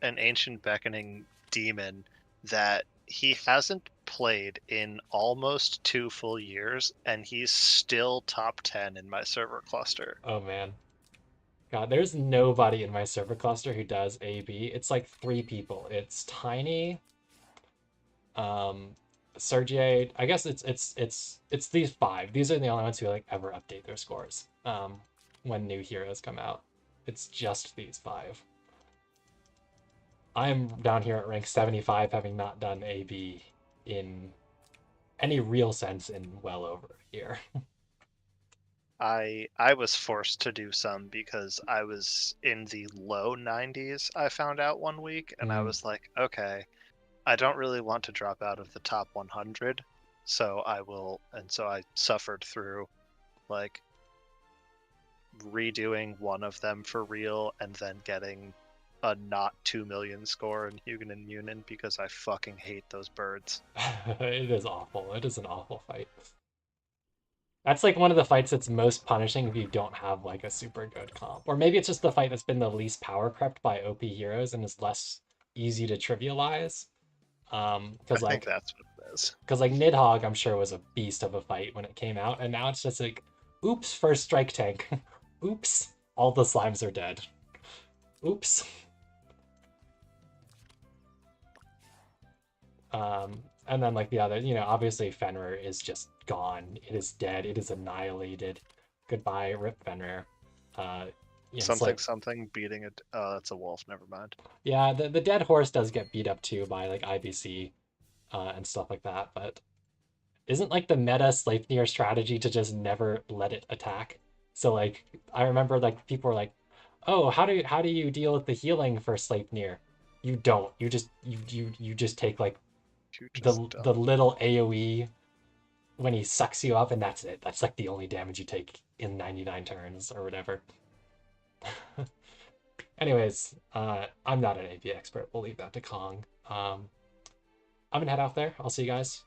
an ancient beckoning demon that he hasn't played in almost 2 full years, and he's still top 10 in my server cluster. Oh man. God, there's nobody in my server cluster who does AB. It's like 3 people. It's Tiny, Sergei. I guess it's these 5. These are the only ones who like ever update their scores when new heroes come out. It's just these 5. I'm down here at rank 75, having not done AB in any real sense in well over a year. I was forced to do some because I was in the low 90s, I found out one week, and I was like, okay, I don't really want to drop out of the top 100, so I will, and so I suffered through, like, redoing one of them for real, and then getting a not 2 million score in Hugin and Munin because I fucking hate those birds. It is awful. It is an awful fight. That's like one of the fights that's most punishing if you don't have like a super good comp. Or maybe it's just the fight that's been the least power crept by OP heroes and is less easy to trivialize. I like think that's what it is. Because like Nidhogg, I'm sure was a beast of a fight when it came out, and now it's just like, oops, first strike tank. Oops, all the slimes are dead. Oops. And then like the other, obviously Fenrir is just gone. It is dead. It is annihilated. Goodbye, Rip Fenrir. Something beating it. Oh, that's a wolf. Never mind. Yeah, the dead horse does get beat up too by like IBC and stuff like that, but isn't like the meta Sleipnir strategy to just never let it attack? So like I remember like people were like, "Oh, how do you deal with the healing for Sleipnir?" You don't. You just take like You just the don't. little AoE when he sucks you up, and that's it. That's like the only damage you take in 99 turns or whatever. Anyways, I'm not an AP expert. We'll leave that to Kong. I'm gonna head out there. I'll see you guys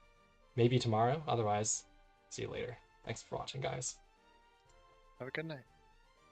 maybe tomorrow. Otherwise, see you later. Thanks for watching, guys. Have a good night.